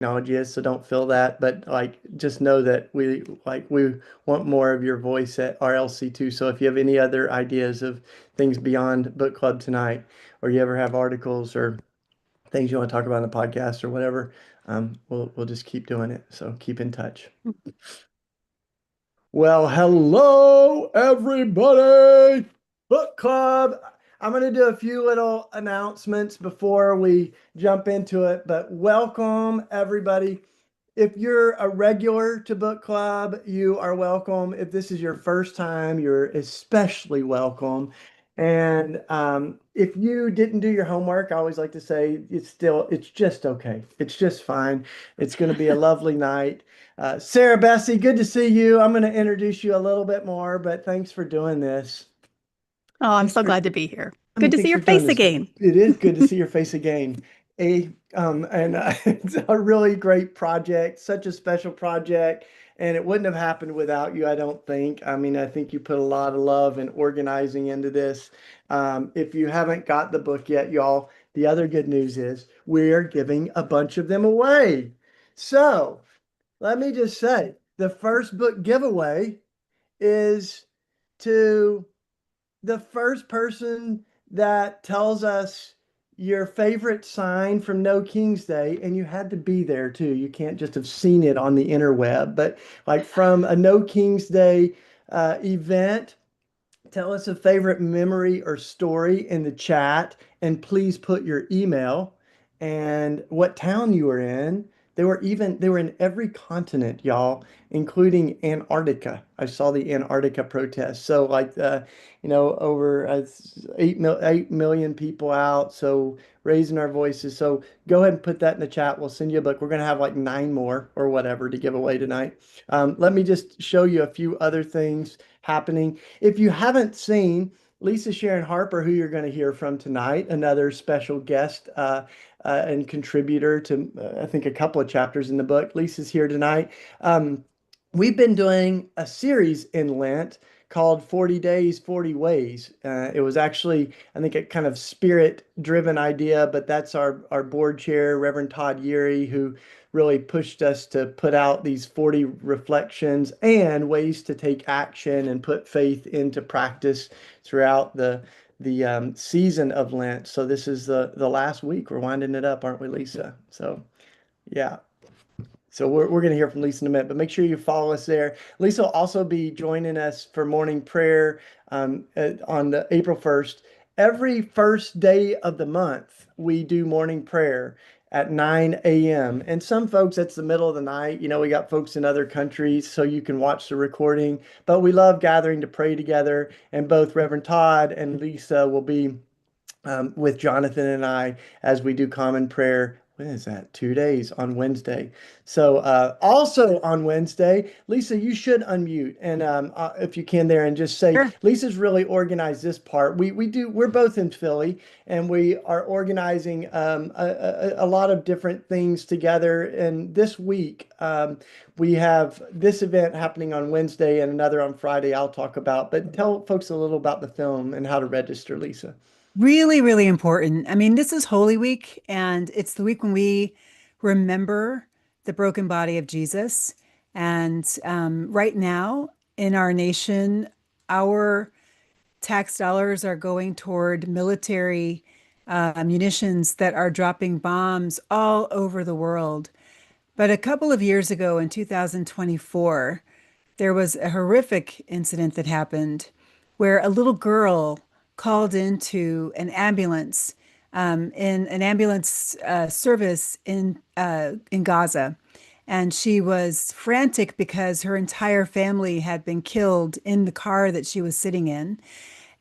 technology is, so don't feel that. But like, just know that we want more of your voice at RLC too. So if you have any other ideas of things beyond book club tonight, or you ever have articles or things you want to talk about in the podcast or whatever, we'll just keep doing it. So keep in touch. Well, hello everybody. Book club. I'm going to do a few little announcements before we jump into it, but welcome everybody. If you're a regular to book club, you are welcome. If this is your first time, you're especially welcome. And if you didn't do your homework, I always like to say it's just okay. It's just fine. It's going to be a lovely night. Sarah Bessey, good to see you. I'm going to introduce you a little bit more, but thanks for doing this. Oh, I'm Thanks so for, glad to be here. I Good mean, to see thanks your for doing face this. again. It is good to see your face again. It's a really great project, such a special project, and it wouldn't have happened without you, I don't think. I mean, I think you put a lot of love and organizing into this. If you haven't got the book yet, y'all, the other good news is we're giving a bunch of them away. So let me just say, the first book giveaway is to the first person that tells us your favorite sign from No King's Day, and you had to be there too. You can't just have seen it on the interweb, but like from a No King's Day event. Tell us a favorite memory or story in the chat, and please put your email and what town you were in. They were in every continent, y'all, including Antarctica. I saw the Antarctica protest. So like over 8 million people out. So raising our voices. So go ahead and put that in the chat. We'll send you a book. We're gonna have like 9 more or whatever to give away tonight. Let me just show you a few other things happening. If you haven't seen Lisa Sharon Harper, who you're going to hear from tonight, another special guest and contributor to, I think, a couple of chapters in the book. Lisa's here tonight. Um, we've been doing a series in Lent called 40 Days, 40 Ways. It was actually, I think, a kind of spirit-driven idea, but that's our board chair, Reverend Todd Yeary, who really pushed us to put out these 40 reflections and ways to take action and put faith into practice throughout the season of Lent. So this is the last week. We're winding it up, aren't we, Lisa? So yeah. So we're going to hear from Lisa in a minute, but make sure you follow us there. Lisa will also be joining us for morning prayer on April 1st. Every first day of the month, we do morning prayer at 9 a.m. And some folks, it's the middle of the night. You know, we got folks in other countries, so you can watch the recording. But we love gathering to pray together. And both Reverend Todd and Lisa will be with Jonathan and I as we do common prayer. When is that? 2 days on Wednesday. So also on Wednesday, Lisa, you should unmute and if you can there and just say, Sure. Lisa's really organized this part. We're both in Philly and we are organizing a lot of different things together. And this week we have this event happening on Wednesday and another on Friday I'll talk about. But tell folks a little about the film and how to register, Lisa. Really, really important. I mean, this is Holy Week, and it's the week when we remember the broken body of Jesus. And right now in our nation, our tax dollars are going toward military munitions that are dropping bombs all over the world. But a couple of years ago in 2024, there was a horrific incident that happened where a little girl called into an ambulance in an ambulance service in Gaza. And she was frantic because her entire family had been killed in the car that she was sitting in.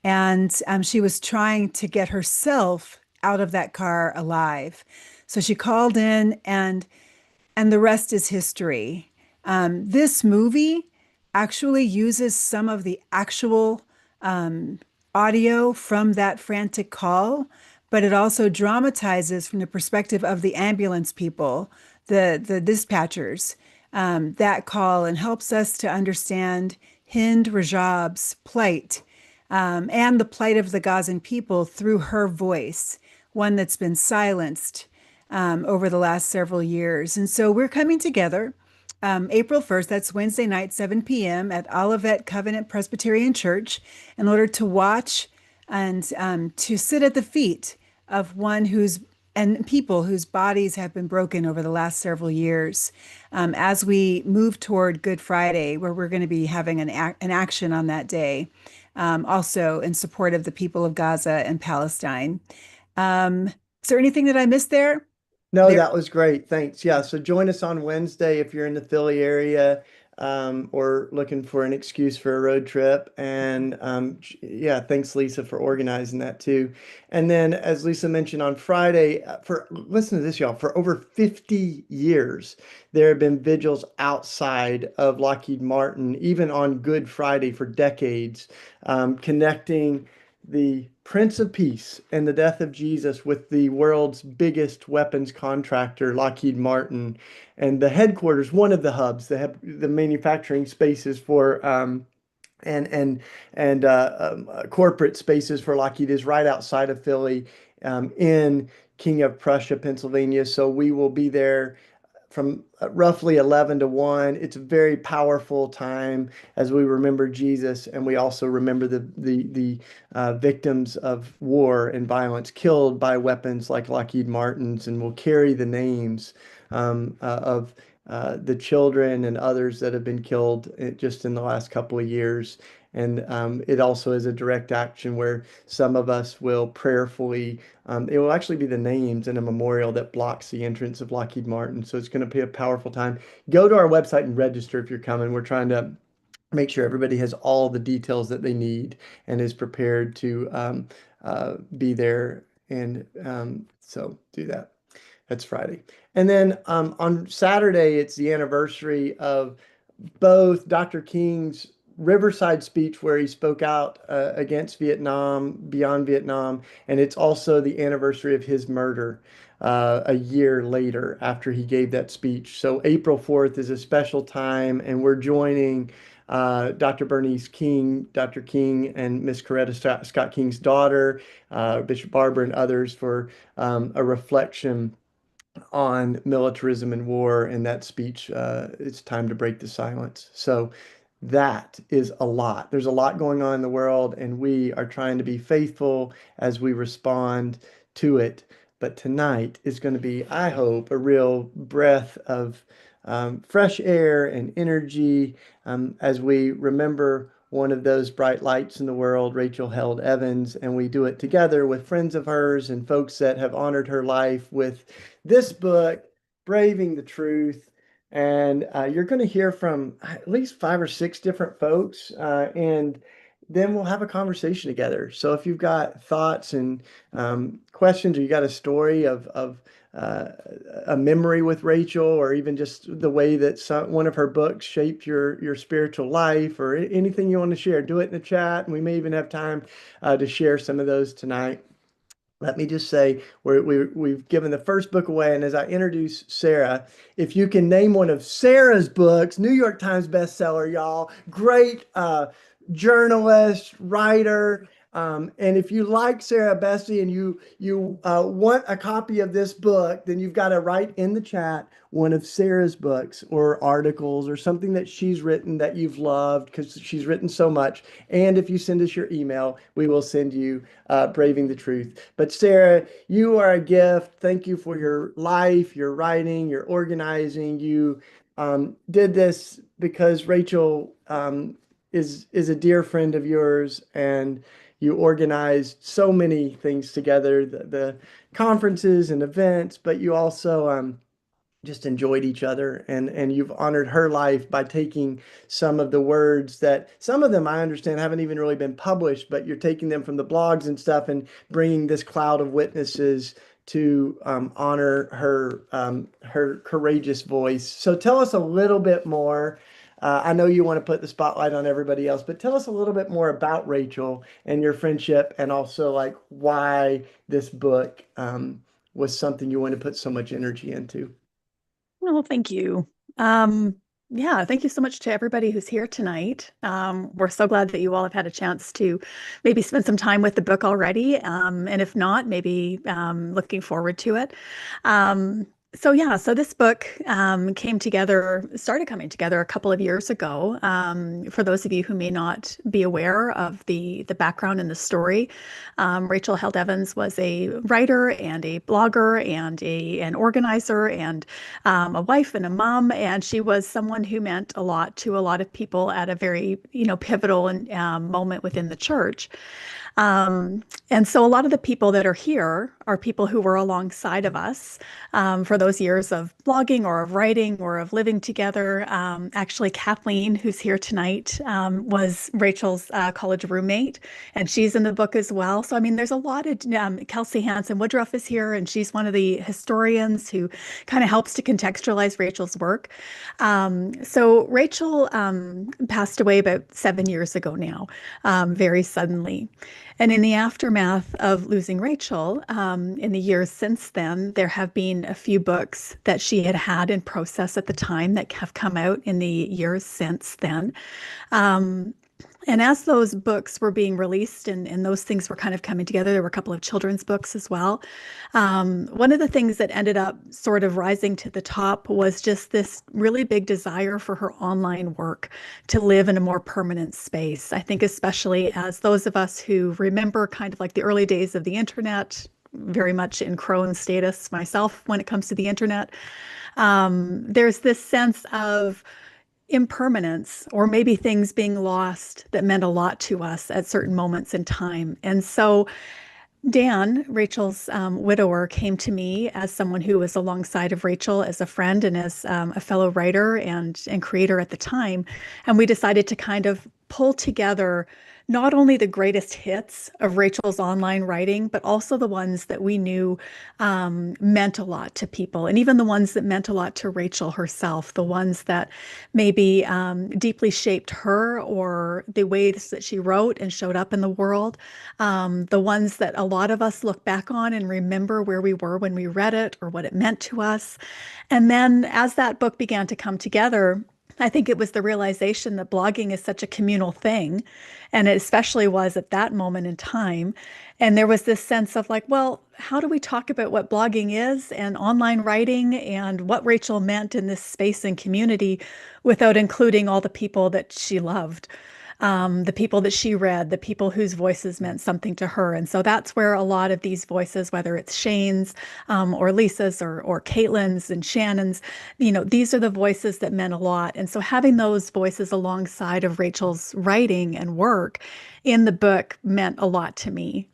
And she was trying to get herself out of that car alive. So she called in, and the rest is history. This movie actually uses some of the actual audio from that frantic call, but it also dramatizes from the perspective of the ambulance people, the dispatchers, that call and helps us to understand Hind Rajab's plight and the plight of the Gazan people through her voice, one that's been silenced over the last several years. And so we're coming together April 1st, that's Wednesday night, 7 p.m. at Olivet Covenant Presbyterian Church, in order to watch and to sit at the feet of one who's and people whose bodies have been broken over the last several years, as we move toward Good Friday, where we're going to be having an action on that day, also in support of the people of Gaza and Palestine. Is there anything that I missed there? No, There. that was great. Thanks. Yeah, so join us on Wednesday if you're in the Philly area or looking for an excuse for a road trip. And yeah, thanks, Lisa, for organizing that too. And then, as Lisa mentioned on Friday, for listen to this, y'all, for over 50 years, there have been vigils outside of Lockheed Martin, even on Good Friday for decades, connecting the Prince of Peace and the death of Jesus with the world's biggest weapons contractor, Lockheed Martin, and the headquarters, one of the hubs, the manufacturing spaces for and and and corporate spaces for Lockheed is right outside of Philly, in King of Prussia, Pennsylvania. So we will be there from roughly 11 to 1. It's a very powerful time as we remember Jesus, and we also remember the victims of war and violence killed by weapons like Lockheed Martin's, and we'll carry the names of the children and others that have been killed just in the last couple of years. And it also is a direct action where some of us will prayerfully, it will actually be the names in a memorial that blocks the entrance of Lockheed Martin. So it's going to be a powerful time. Go to our website and register if you're coming. We're trying to make sure everybody has all the details that they need and is prepared to be there. And so do that. That's Friday. And then on Saturday, it's the anniversary of both Dr. King's Riverside speech, where he spoke out against Vietnam, beyond Vietnam, and it's also the anniversary of his murder a year later after he gave that speech. So April 4th is a special time, and we're joining Dr. Bernice King, Dr. King, and Miss Coretta Scott King's daughter, Bishop Barber, and others for a reflection on militarism and war in that speech. It's time to break the silence. So that is a lot. There's a lot going on in the world, and we are trying to be faithful as we respond to it. But tonight is going to be, I hope, a real breath of fresh air and energy as we remember one of those bright lights in the world, Rachel Held Evans, and we do it together with friends of hers and folks that have honored her life with this book, Braving the Truth. And you're going to hear from at least 5 or 6 different folks, and then we'll have a conversation together. So if you've got thoughts and questions, or you got a story of uh, a memory with Rachel, or even just the way that one of her books shaped your spiritual life, or anything you want to share, do it in the chat, and we may even have time to share some of those tonight. Let me just say, we've given the first book away, and as I introduce Sarah, if you can name one of Sarah's books, New York Times bestseller, y'all, great journalist, writer, and if you like Sarah Bessey and you want a copy of this book, then you've got to write in the chat one of Sarah's books or articles or something that she's written that you've loved, because she's written so much. And if you send us your email, we will send you Braving the Truth. But Sarah, you are a gift. Thank you for your life, your writing, your organizing. You did this because Rachel is a dear friend of yours, and you organized so many things together, the conferences and events, but you also just enjoyed each other, and you've honored her life by taking some of the words that some of them I understand haven't even really been published, but you're taking them from the blogs and stuff and bringing this cloud of witnesses to honor her courageous voice. So tell us a little bit more. I know you want to put the spotlight on everybody else, but tell us a little bit more about Rachel and your friendship, and also like why this book was something you want to put so much energy into. Oh, thank you. Um, Yeah, thank you so much to everybody who's here tonight. We're so glad that you all have had a chance to maybe spend some time with the book already. And if not, maybe looking forward to it. So this book started coming together a couple of years ago. For those of you who may not be aware of the background and the story, Rachel Held Evans was a writer and a blogger and an organizer and a wife and a mom, and she was someone who meant a lot to a lot of people at a very, pivotal and moment within the church. And so a lot of the people that are here are people who were alongside of us for those years of blogging or of writing or of living together. Actually, Kathleen, who's here tonight, was Rachel's college roommate, and she's in the book as well. So, I mean, there's a lot of Kelsey Hansen Woodruff is here, and she's one of the historians who kind of helps to contextualize Rachel's work. So Rachel passed away about 7 years ago now, very suddenly. And in the aftermath of losing Rachel, in the years since then, there have been a few books that she had in process at the time that have come out in the years since then. And as those books were being released and those things were kind of coming together, there were a couple of children's books as well. One of the things that ended up sort of rising to the top was just this really big desire for her online work to live in a more permanent space. I think especially as those of us who remember kind of like the early days of the internet, very much in crone status myself when it comes to the internet, there's this sense of impermanence or maybe things being lost that meant a lot to us at certain moments in time. And so Dan, Rachel's widower, came to me as someone who was alongside of Rachel as a friend and as a fellow writer and creator at the time. And we decided to kind of pull together not only the greatest hits of Rachel's online writing, but also the ones that we knew meant a lot to people, and even the ones that meant a lot to Rachel herself, the ones that maybe deeply shaped her or the ways that she wrote and showed up in the world, the ones that a lot of us look back on and remember where we were when we read it or what it meant to us. And then as that book began to come together, I think it was the realization that blogging is such a communal thing, and it especially was at that moment in time. And there was this sense of like, well, how do we talk about what blogging is and online writing and what Rachel meant in this space and community without including all the people that she loved? The people that she read, the people whose voices meant something to her. And so that's where a lot of these voices, whether it's Shane's or Lisa's or Caitlin's and Shannon's, these are the voices that meant a lot. And so having those voices alongside of Rachel's writing and work in the book meant a lot to me.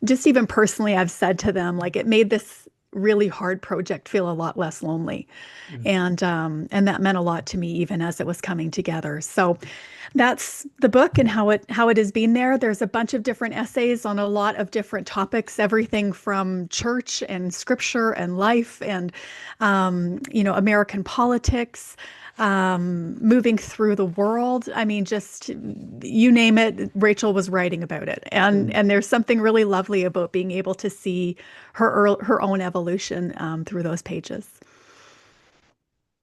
Just even personally, I've said to them, like, it made this really hard project feel a lot less lonely. And that meant a lot to me even as it was coming together. So that's the book and how it has been there. There's a bunch of different essays on a lot of different topics, everything from church and scripture and life and American politics, moving through the world. I mean, just you name it, Rachel was writing about it. And there's something really lovely about being able to see her own evolution through those pages.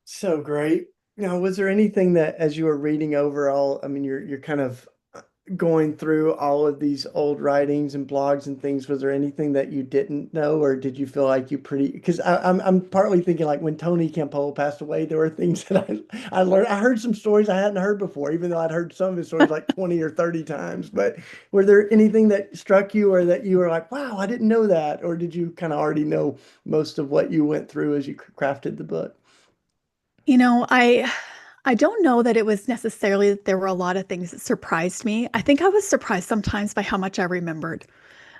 So great. Now, was there anything that as you were reading over all, I mean, you're kind of going through all of these old writings and blogs and things, was there anything that you didn't know, or did you feel like you pretty, because I'm partly thinking like when Tony Campbell passed away, there were things that I learned. I heard some stories I hadn't heard before, even though I'd heard some of his stories like 20 or 30 times. But were there anything that struck you or that you were like, wow, I didn't know that? Or did you kind of already know most of what you went through as you crafted the book? You know, I don't know that it was necessarily that there were a lot of things that surprised me. I think I was surprised sometimes by how much I remembered,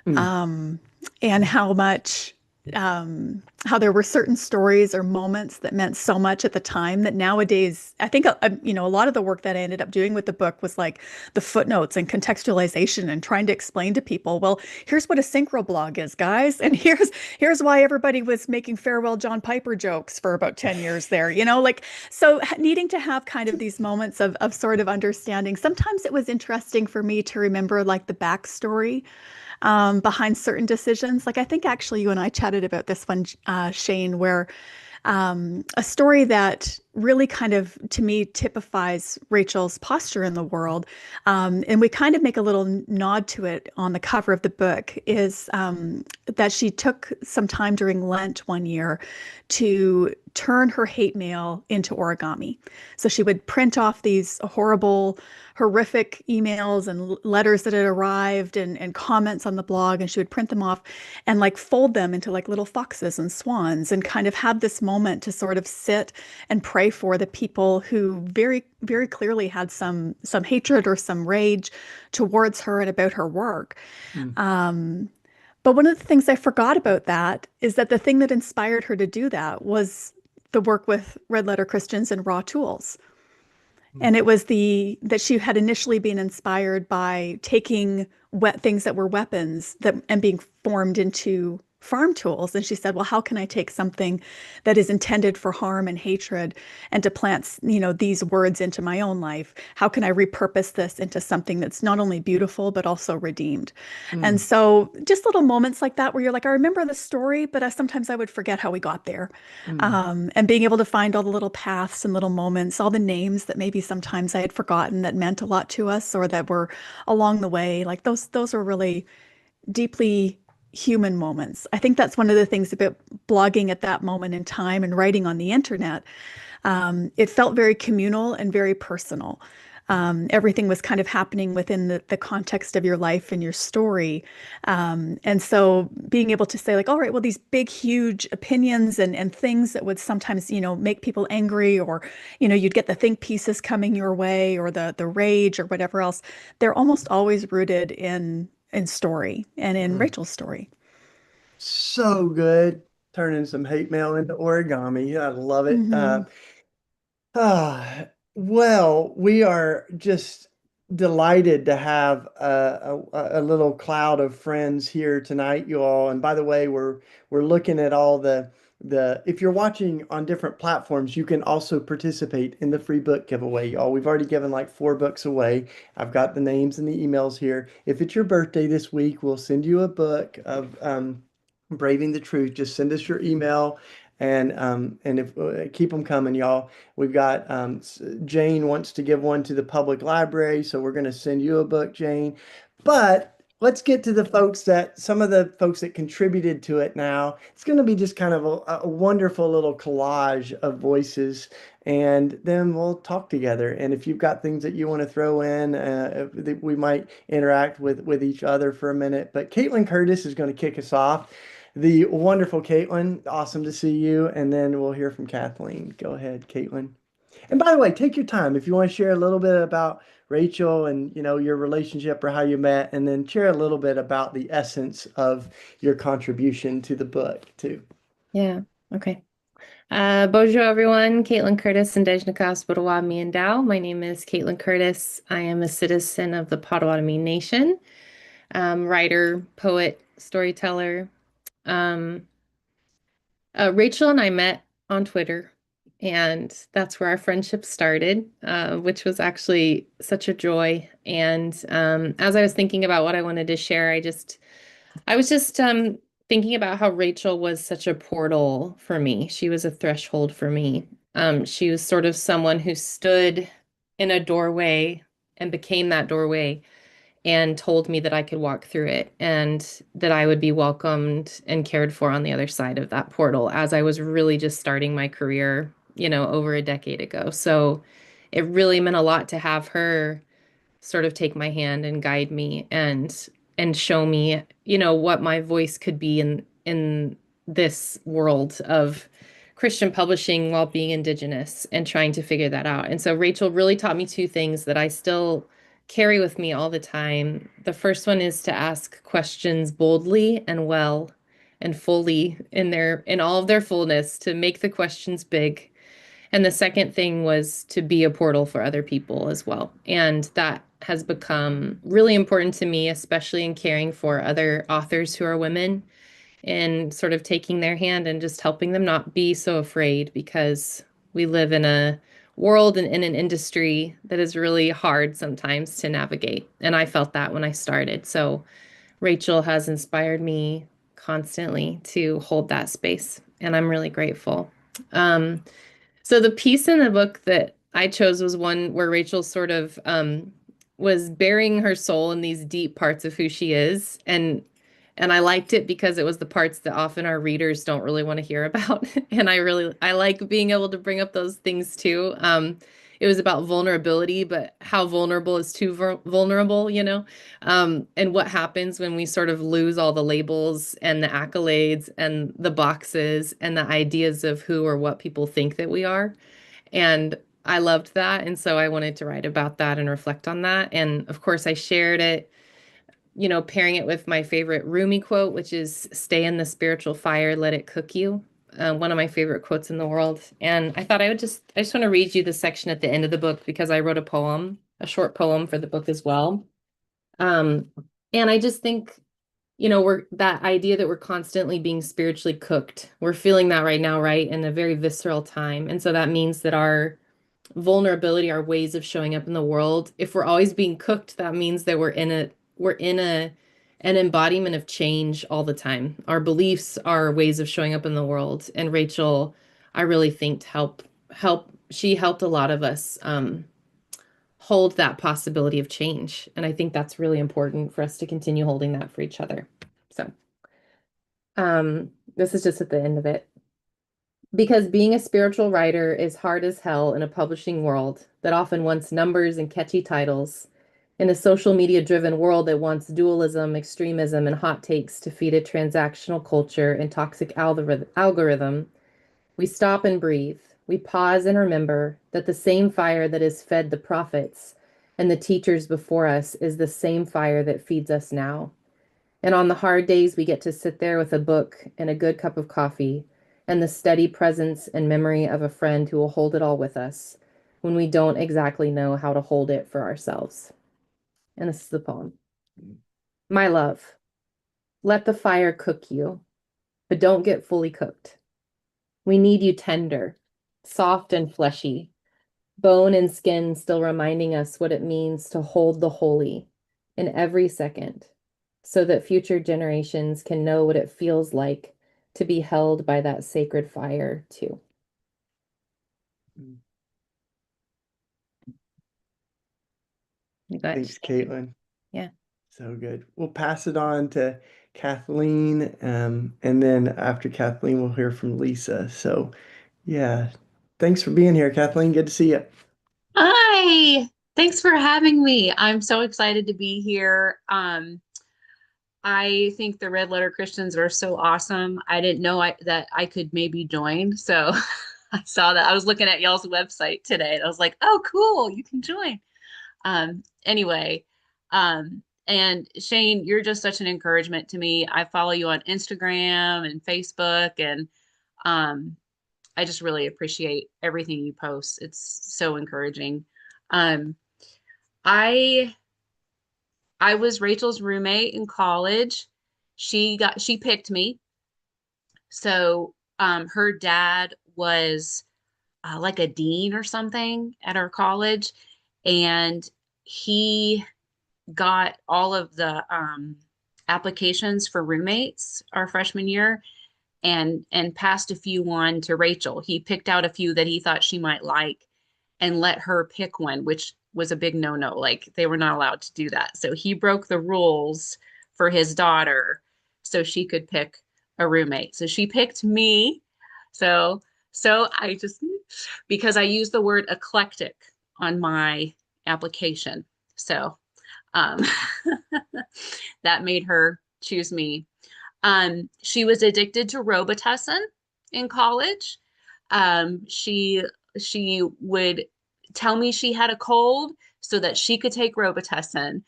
Mm. um, and how there were certain stories or moments that meant so much at the time that nowadays, I think, a lot of the work that I ended up doing with the book was like the footnotes and contextualization and trying to explain to people, well, here's what a synchro blog is, guys. And here's why everybody was making farewell John Piper jokes for about 10 years there, like, so needing to have kind of these moments of sort of understanding. Sometimes it was interesting for me to remember like the backstory behind certain decisions. Like I think actually you and I chatted about this one, Shane, where a story that really kind of, to me, typifies Rachel's posture in the world. And we kind of make a little nod to it on the cover of the book, is that she took some time during Lent one year to turn her hate mail into origami. So she would print off these horrific emails and letters that had arrived, and comments on the blog, and she would print them off and like fold them into like little foxes and swans, and kind of have this moment to sort of sit and pray for the people who very, very clearly had some hatred or some rage towards her and about her work. Um, but one of the things I forgot about that is that the thing that inspired her to do that was the work with Red Letter Christians and Raw Tools. And it was that she had initially been inspired by taking things that were weapons and being formed into farm tools. And she said, well, how can I take something that is intended for harm and hatred and to plant, these words into my own life? How can I repurpose this into something that's not only beautiful, but also redeemed? And so just little moments like that where you're like, I remember the story, but sometimes I would forget how we got there. And being able to find all the little paths and little moments, all the names that maybe sometimes I had forgotten that meant a lot to us or that were along the way, like those are really deeply human moments. I think that's one of the things about blogging at that moment in time and writing on the internet. It felt very communal and very personal. Everything was kind of happening within the context of your life and your story. And so being able to say like, all right, well, these big, huge opinions and things that would sometimes, make people angry, or, you'd get the think pieces coming your way, or the rage or whatever else, they're almost always rooted in story and in Rachel's story. So good. Turning some hate mail into origami. I love it. Mhm. Well, we are just delighted to have a little cloud of friends here tonight, you all. And by the way, we're looking at all the if you're watching on different platforms, you can also participate in the free book giveaway, y'all. We've already given like 4 books away. I've got the names and the emails here. If it's your birthday this week, we'll send you a book of Braving the Truth. Just send us your email, and if keep them coming, y'all. We've got Jane wants to give one to the public library, so we're going to send you a book, Jane. But let's get to some of the folks that contributed to it now. It's going to be just kind of a wonderful little collage of voices, and then we'll talk together. And if you've got things that you want to throw in, we might interact with each other for a minute. But Caitlin Curtis is going to kick us off. The wonderful Caitlin, awesome to see you. And then we'll hear from Kathleen. Go ahead, Caitlin. And by the way, take your time if you want to share a little bit about Rachel and your relationship or how you met, and then share a little bit about the essence of your contribution to the book too. Yeah. Okay. Bonjour, everyone. Caitlin Curtis and Dejnakas Potawatomi and Dow. My name is Caitlin Curtis. I am a citizen of the Potawatomi Nation, writer, poet, storyteller. Rachel and I met on Twitter, and that's where our friendship started, which was actually such a joy. And as I was thinking about what I wanted to share, I was just thinking about how Rachel was such a portal for me. She was a threshold for me. She was sort of someone who stood in a doorway and became that doorway and told me that I could walk through it and that I would be welcomed and cared for on the other side of that portal as I was really just starting my career, over a decade ago. So it really meant a lot to have her sort of take my hand and guide me and show me, what my voice could be in this world of Christian publishing while being Indigenous and trying to figure that out. And so Rachel really taught me 2 things that I still carry with me all the time. The first one is to ask questions boldly and well and fully in all of their fullness, to make the questions big. And the second thing was to be a portal for other people as well. And that has become really important to me, especially in caring for other authors who are women, and sort of taking their hand and just helping them not be so afraid, because we live in a world and in an industry that is really hard sometimes to navigate. And I felt that when I started. So Rachel has inspired me constantly to hold that space, and I'm really grateful. So the piece in the book that I chose was one where Rachel sort of was burying her soul in these deep parts of who she is. And I liked it because it was the parts that often our readers don't really want to hear about. And I like being able to bring up those things too. It was about vulnerability, but how vulnerable is too vulnerable, you know? And what happens when we sort of lose all the labels and the accolades and the boxes and the ideas of who or what people think that we are. And I loved that. And so I wanted to write about that and reflect on that. And of course, I shared it, pairing it with my favorite Rumi quote, which is stay in the spiritual fire, let it cook you. One of my favorite quotes in the world. And I thought I just want to read you the section at the end of the book because I wrote a short poem for the book as well. And I just think, we're that idea that we're constantly being spiritually cooked. We're feeling that right now, right? In a very visceral time. And so that means that our vulnerability, our ways of showing up in the world, if we're always being cooked, that means that an embodiment of change all the time. Our beliefs are ways of showing up in the world. And Rachel, I really think she helped a lot of us hold that possibility of change. And I think that's really important for us to continue holding that for each other. So this is just at the end of it. Because being a spiritual writer is hard as hell in a publishing world that often wants numbers and catchy titles, in a social media driven world that wants dualism, extremism, and hot takes to feed a transactional culture and toxic algorithm, we stop and breathe. We pause and remember that the same fire that has fed the prophets and the teachers before us is the same fire that feeds us now. And on the hard days, we get to sit there with a book and a good cup of coffee and the steady presence and memory of a friend who will hold it all with us when we don't exactly know how to hold it for ourselves. And this is the poem. My love, let the fire cook you, but don't get fully cooked. We need you tender, soft and fleshy, bone and skin still reminding us what it means to hold the holy in every second, so that future generations can know what it feels like to be held by that sacred fire too. Thanks, Caitlin. Yeah. So good. We'll pass it on to Kathleen, and then after Kathleen, we'll hear from Lisa. So, yeah, thanks for being here, Kathleen. Good to see you. Hi, thanks for having me. I'm so excited to be here. I think the Red Letter Christians are so awesome. I didn't know that I could maybe join. So I saw that. I was looking at y'all's website today and I was like, oh, cool, you can join. Anyway, and Shane, you're just such an encouragement to me. I follow you on Instagram and Facebook, and I just really appreciate everything you post. It's so encouraging. Um, I I was Rachel's roommate in college. She picked me. So her dad was like a dean or something at our college, and he got all of the applications for roommates our freshman year and passed a few on to Rachel. He picked out a few that he thought she might like and let her pick one, which was a big no-no. Like they were not allowed to do that. So he broke the rules for his daughter so she could pick a roommate. So she picked me. So I just, because I used the word eclectic on my application. So um, that made her choose me. She was addicted to Robitussin in college. She would tell me she had a cold so that she could take Robitussin.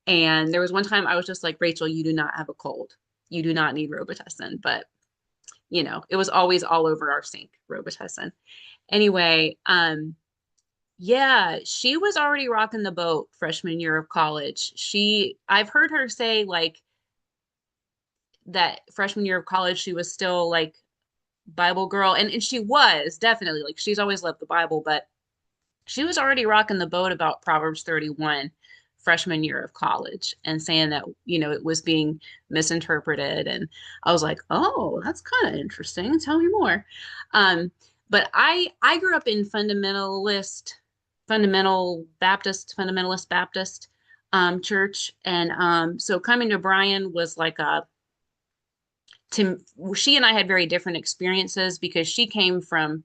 And there was one time I was just like, Rachel, you do not have a cold. You do not need Robitussin. But it was always all over our sink, Robitussin. Anyway, yeah, she was already rocking the boat freshman year of college. I've heard her say like that freshman year of college, she was still like Bible girl. And she was definitely, like, she's always loved the Bible, but she was already rocking the boat about Proverbs 31 freshman year of college and saying that, it was being misinterpreted. And I was like, oh, that's kind of interesting. Tell me more. But I grew up in fundamentalist Baptist church. And so coming to Bryan was like she and I had very different experiences because she came from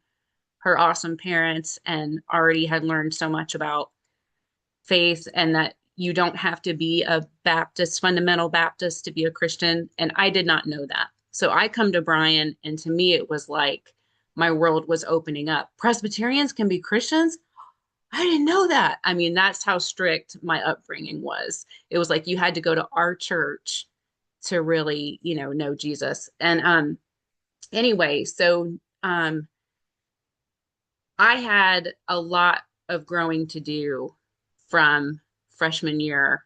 her awesome parents and already had learned so much about faith and that you don't have to be a Baptist, fundamental Baptist to be a Christian. And I did not know that. So I come to Bryan, and to me, it was like my world was opening up. Presbyterians can be Christians? I didn't know that. I mean, that's how strict my upbringing was. It was like you had to go to our church to really, know Jesus. And anyway, so I had a lot of growing to do from freshman year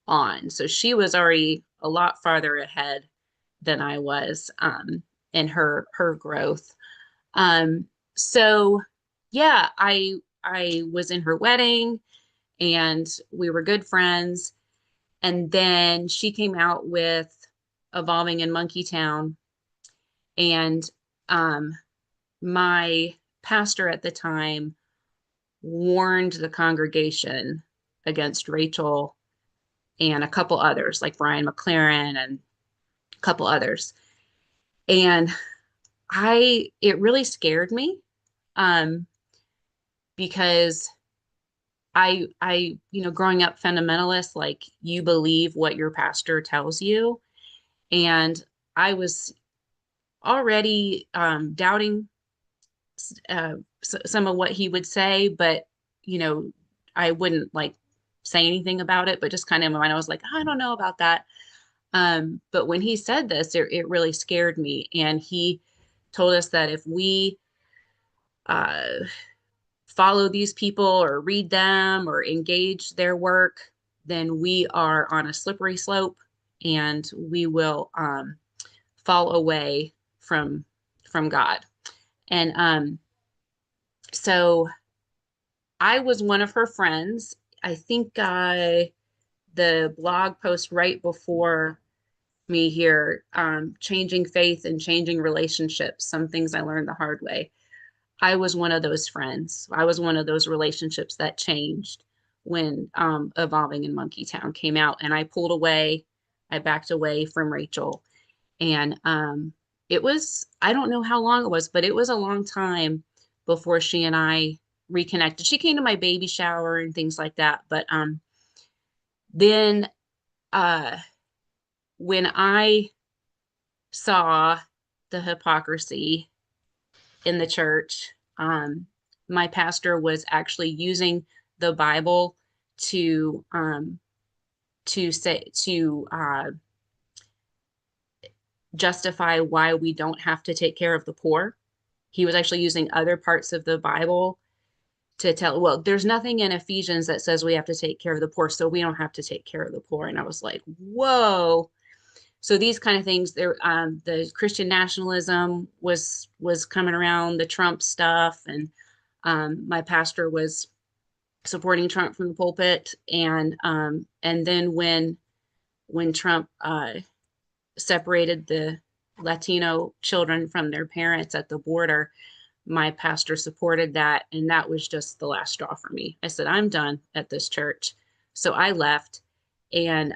on. So she was already a lot farther ahead than I was in her growth. So yeah, I was in her wedding and we were good friends. And then she came out with Evolving in Monkeytown. And my pastor at the time warned the congregation against Rachel and a couple others, like Brian McLaren and a couple others. And it really scared me because growing up fundamentalist, like you believe what your pastor tells you. And I was already doubting some of what he would say, but, I wouldn't like say anything about it, but just kind of in my mind, I was like, I don't know about that. But when he said this, it really scared me. And he told us that if we follow these people or read them or engage their work, then we are on a slippery slope and we will fall away from God. And so I was one of her friends. I think the blog post right before me here, Changing Faith and Changing Relationships, some things I learned the hard way. I was one of those friends. I was one of those relationships that changed when Evolving in Monkeytown came out. And I pulled away, I backed away from Rachel. And it was, I don't know how long it was, but it was a long time before she and I reconnected. She came to my baby shower and things like that. But then when I saw the hypocrisy in the church, my pastor was actually using the Bible to justify why we don't have to take care of the poor. He was actually using other parts of the Bible to tell, well, there's nothing in Ephesians that says we have to take care of the poor, so we don't have to take care of the poor. And I was like, whoa. So these kind of things, there, the Christian nationalism was coming around, the Trump stuff, and my pastor was supporting Trump from the pulpit. And then when Trump separated the Latino children from their parents at the border, my pastor supported that. And that was just the last straw for me. I said, I'm done at this church. So I left, and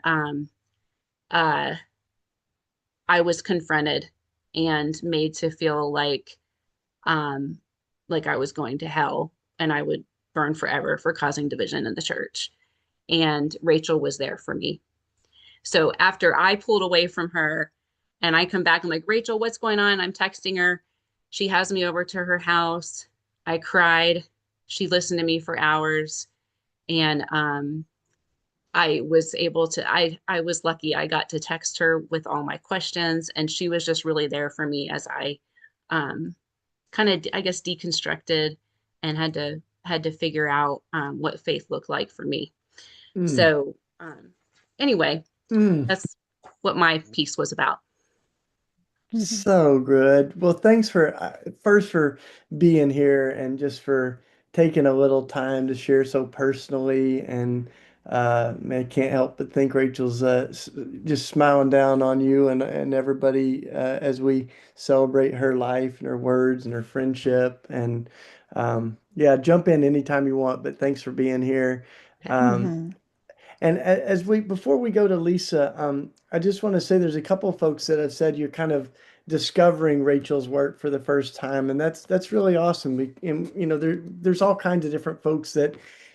I was confronted and made to feel like I was going to hell and I would burn forever for causing division in the church. And Rachel was there for me. So after I pulled away from her and I come back, I'm like, Rachel, what's going on? I'm texting her. She has me over to her house. I cried. She listened to me for hours. And I was able to, I was lucky. I got to text her with all my questions, and she was just really there for me as I kind of, I guess, deconstructed and had to figure out what faith looked like for me. So anyway, that's what my piece was about. So good. Well, thanks for first for being here and just for taking a little time to share so personally. And Man, I can't help but think Rachel's just smiling down on you and everybody as we celebrate her life and her words and her friendship. And yeah, jump in anytime you want, but thanks for being here. Um, Mhm. and as we before we go to Lisa, I just want to say there's a couple of folks that have said you're kind of discovering Rachel's work for the first time, and that's really awesome. And there's all kinds of different folks that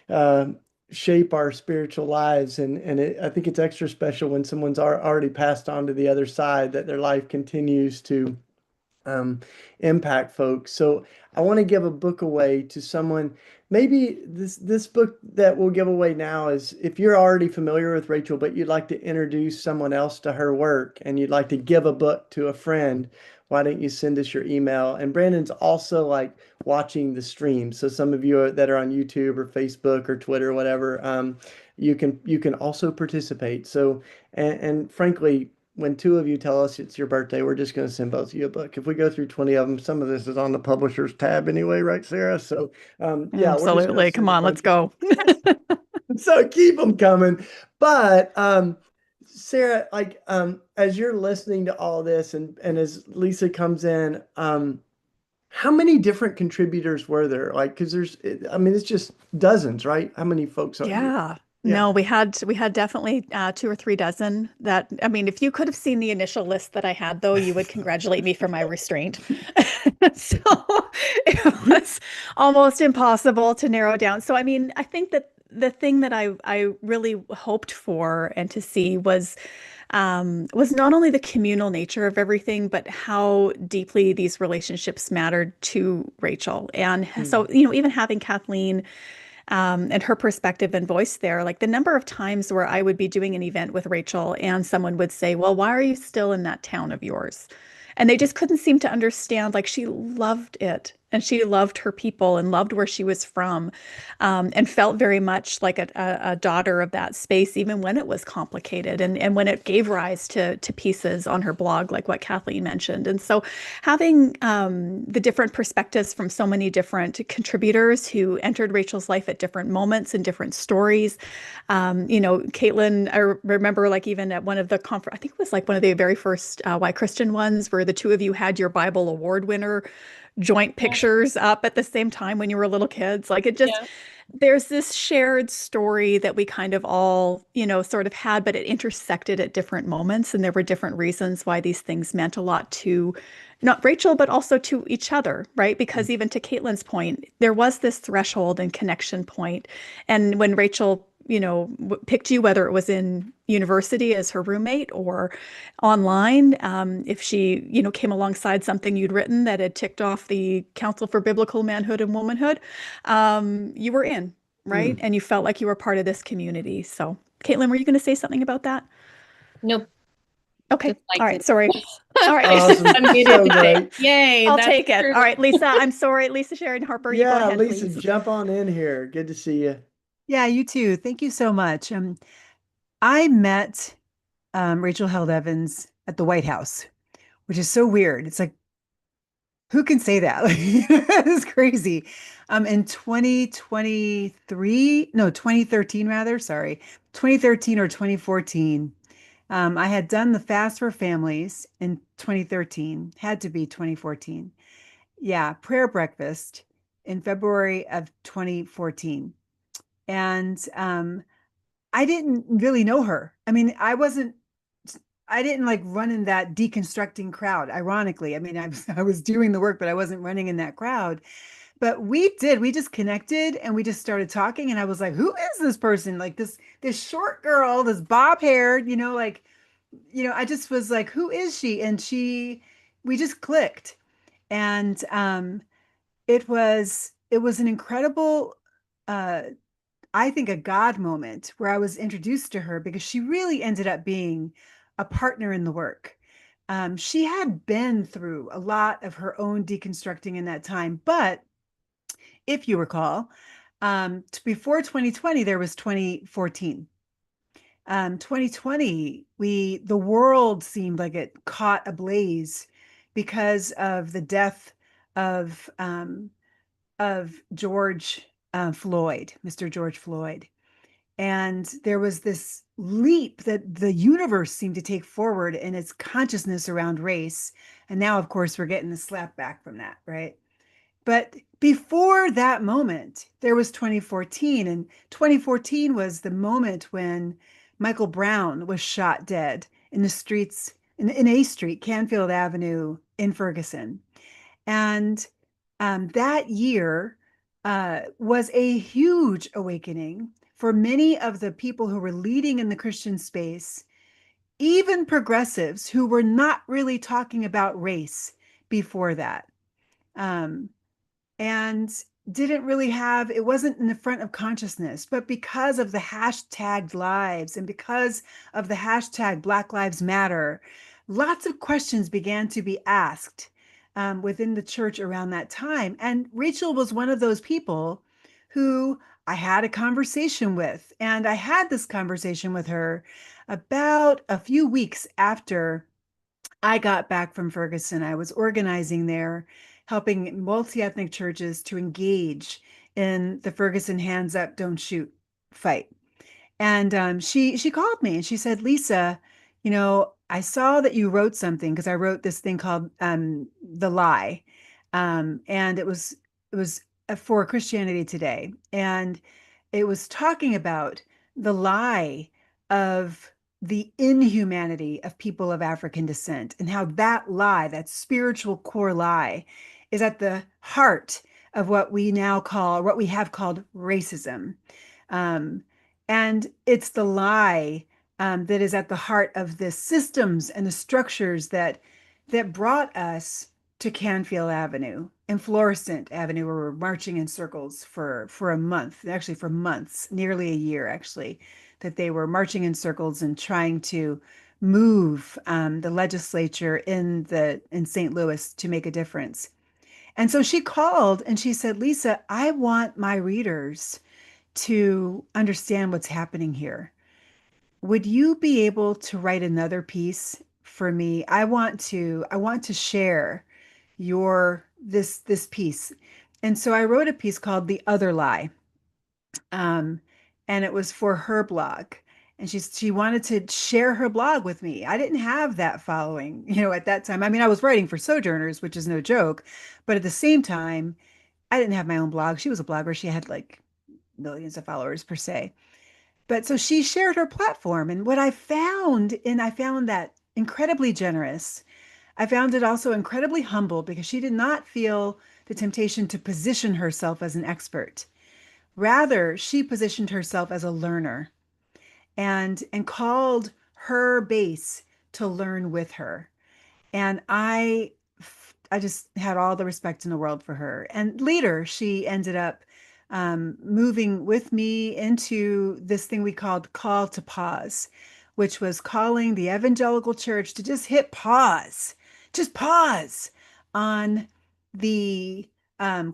uh, shape our spiritual lives, and I think it's extra special when someone's already passed on to the other side, that their life continues to um, impact folks. So I want to give a book away to someone. Maybe this book that we'll give away now is if you're already familiar with Rachel, but you'd like to introduce someone else to her work and you'd like to give a book to a friend, why don't you send us your email? And Brandon's also like watching the stream. So some of you that are on YouTube or Facebook or Twitter or whatever, you can also participate. So and frankly, when two of you tell us it's your birthday, we're just going to send both of you a book. If we go through 20 of them, some of this is on the publisher's tab anyway, right, Sarah? So, yeah, we're just going to Absolutely. Come send a on, let's bunch. go. So keep them coming. But, Sarah, like, as you're listening to all this and as Lisa comes in, how many different contributors were there? Like, because I mean, it's just dozens, right? How many folks are you? Yeah. Yeah. No, we had definitely 2 or 3 dozen that, I mean, if you could have seen the initial list that I had, though, you would congratulate me for my restraint. So it was almost impossible to narrow down. So, I mean, I think that the thing that I really hoped for and to see was not only the communal nature of everything, but how deeply these relationships mattered to Rachel. And Hmm. so, even having Kathleen and her perspective and voice there, like the number of times where I would be doing an event with Rachel and someone would say, "Well, why are you still in that town of yours?" And they just couldn't seem to understand. Like she loved it and she loved her people and loved where she was from, and felt very much like a daughter of that space, even when it was complicated and when it gave rise to pieces on her blog, like what Kathleen mentioned. And so having the different perspectives from so many different contributors who entered Rachel's life at different moments and different stories. Caitlin, I remember like even at one of the conference, I think it was like one of the very first Why Christian ones where the two of you had your Bible award winner joint Yeah. pictures up at the same time when you were little kids. Like it just, Yeah. there's this shared story that we kind of all, sort of had, but it intersected at different moments. And there were different reasons why these things meant a lot to not Rachel, but also to each other, right? Because even to Caitlin's point, there was this threshold and connection point. And when Rachel, picked you, whether it was in university as her roommate or online, if she, came alongside something you'd written that had ticked off the Council for Biblical Manhood and Womanhood, you were in, right? Hmm. And you felt like you were part of this community. So, Caitlin, were you going to say something about that? Nope. Okay. Just All liked right. it. Sorry. All right, Lisa. Awesome. Unmuted So today. great. Yay, I'll that's take it. true. All right, Lisa, I'm sorry. Lisa Sharon Harper, you go Yeah, ahead, Lisa, please. jump on in here. Good to see you. Yeah, you too. Thank you so much. I met Rachel Held Evans at the White House, which is so weird. It's like, who can say that? Like, it's crazy. In 2023, no, 2013 rather, sorry, 2013 or 2014. I had done the Fast for Families in 2013, had to be 2014. Yeah, prayer breakfast in February of 2014. And I didn't really know her. I mean, I didn't like run in that deconstructing crowd, ironically. I mean, I was doing the work, but I wasn't running in that crowd. But we just connected and we just started talking. And I was like, who is this person? Like this short girl, this bob haired, like, I just was like, who is she? And we just clicked. And it was an incredible, uh, I think a God moment where I was introduced to her because she really ended up being a partner in the work. She had been through a lot of her own deconstructing in that time, but if you recall, before 2020, there was 2014. 2020, the world seemed like it caught ablaze because of the death of George Floyd, Mr. George Floyd. And there was this leap that the universe seemed to take forward in its consciousness around race. And now, of course, we're getting the slap back from that, right? But before that moment, there was 2014. And 2014 was the moment when Michael Brown was shot dead in the streets, in A Street, Canfield Avenue in Ferguson. And that year was a huge awakening for many of the people who were leading in the Christian space, even progressives who were not really talking about race before that. Um, and didn't really have, it wasn't in the front of consciousness, but because of the hashtagged lives and because of the hashtag Black Lives Matter, lots of questions began to be asked within the church around that time. And Rachel was one of those people who I had a conversation with. And I had this conversation with her about a few weeks after I got back from Ferguson. I was organizing there, helping multi-ethnic churches to engage in the Ferguson hands up, don't shoot fight. And she called me and she said, Lisa, you know, I saw that you wrote something because I wrote this thing called The Lie. And it was for Christianity Today. And it was talking about the lie of the inhumanity of people of African descent and how that lie, that spiritual core lie, is at the heart of what we now call, what we have called racism. Um, and it's the lie that is at the heart of the systems and the structures that brought us to Canfield Avenue and Florissant Avenue, where we're marching in circles for a month, actually for months, nearly a year, actually, that they were marching in circles and trying to move the legislature in St. Louis to make a difference. And so she called and she said, Lisa, I want my readers to understand what's happening here. Would you be able to write another piece for me? I want to share this piece. And so I wrote a piece called The Other Lie. And it was for her blog. And she wanted to share her blog with me. I didn't have that following, at that time. I mean, I was writing for Sojourners, which is no joke, but at the same time, I didn't have my own blog. She was a blogger. She had like millions of followers per se. But so she shared her platform. And what I found that incredibly generous. I found it also incredibly humble because she did not feel the temptation to position herself as an expert. Rather, she positioned herself as a learner and called her base to learn with her. And I just had all the respect in the world for her. And later, she ended up moving with me into this thing we called Call to Pause, which was calling the evangelical church to just hit pause, just pause on the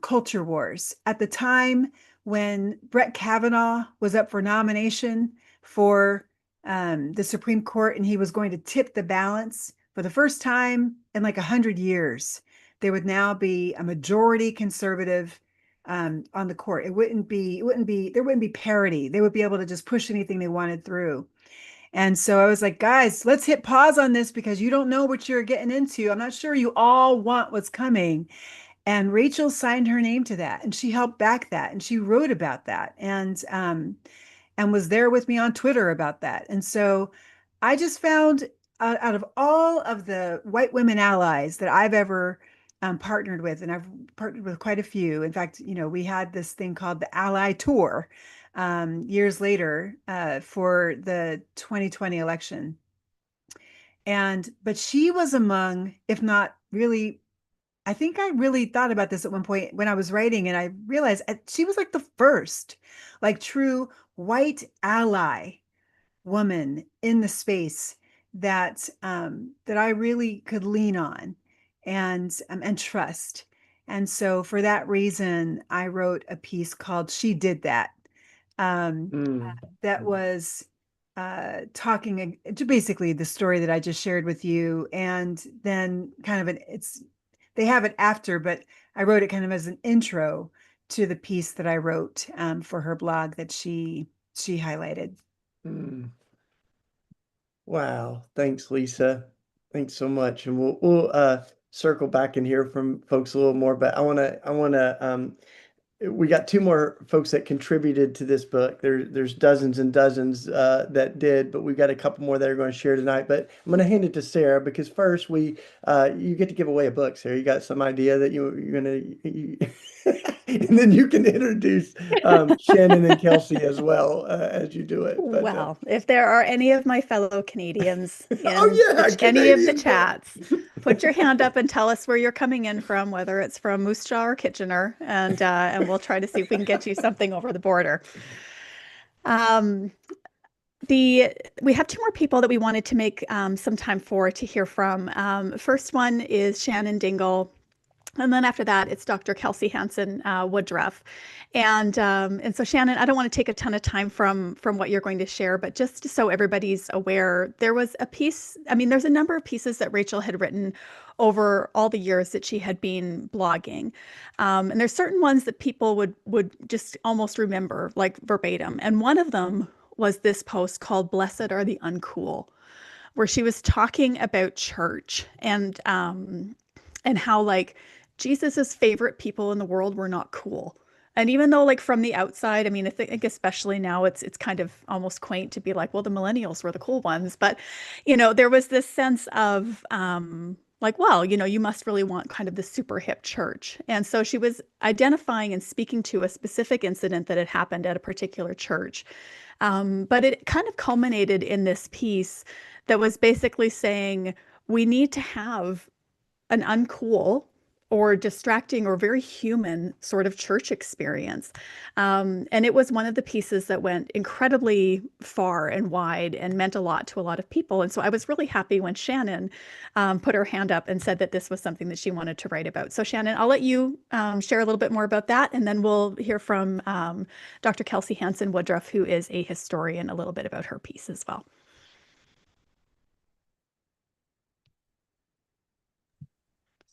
culture wars. At the time when Brett Kavanaugh was up for nomination for the Supreme Court and he was going to tip the balance for the first time in like 100 years, there would now be a majority conservative on the court. There wouldn't be parity. They would be able to just push anything they wanted through. And so I was like, guys, let's hit pause on this because you don't know what you're getting into. I'm not sure you all want what's coming. And Rachel signed her name to that, and she helped back that, and she wrote about that, and was there with me on Twitter about that. And so I just found out of all of the white women allies that I've ever partnered with, and I've partnered with quite a few. In fact, we had this thing called the Ally Tour years later for the 2020 election. But she was among, if not really, I think I really thought about this at one point when I was writing, and I realized she was like the first, like true white ally woman in the space that I really could lean on and trust. And so for that reason, I wrote a piece called "She Did That." That was talking to basically the story that I just shared with you, and then kind of they have it after, but I wrote it kind of as an intro to the piece that I wrote for her blog that she she highlighted. Mm. Wow. Thanks, Lisa. Thanks so much. And we'll circle back and hear from folks a little more, but I wanna we got two more folks that contributed to this book. There's dozens and dozens that did, but we've got a couple more that are going to share tonight. But I'm going to hand it to Sarah because first you get to give away a book. Sarah, you got some idea that you're going to, and then you can introduce Shannon and Kelsey as well as you do it. But, Well, if there are any of my fellow Canadians in oh yeah, any of the Canadian chats, put your hand up and tell us where you're coming in from, whether it's from Moose Jaw or Kitchener, and we'll try to see if we can get you something over the border. We have two more people that we wanted to make some time for to hear from. First one is Shannon Dingle. And then after that, it's Dr. Kelsey Hansen Woodruff. And so Shannon, I don't want to take a ton of time from what you're going to share, but just so everybody's aware, there was a piece, I mean, there's a number of pieces that Rachel had written over all the years that she had been blogging. And there's certain ones that people would just almost remember, like verbatim. And one of them was this post called "Blessed Are the Uncool," where she was talking about church and how like Jesus's favorite people in the world were not cool. And even though like from the outside, I mean, I think especially now it's kind of almost quaint to be like, well, the millennials were the cool ones. But, there was this sense of like, well, you must really want kind of the super hip church. And so she was identifying and speaking to a specific incident that had happened at a particular church. But it kind of culminated in this piece that was basically saying we need to have an uncool or distracting or very human sort of church experience. And it was one of the pieces that went incredibly far and wide and meant a lot to a lot of people. And so I was really happy when Shannon put her hand up and said that this was something that she wanted to write about. So Shannon, I'll let you share a little bit more about that. And then we'll hear from Dr. Kelsey Hansen Woodruff, who is a historian, a little bit about her piece as well.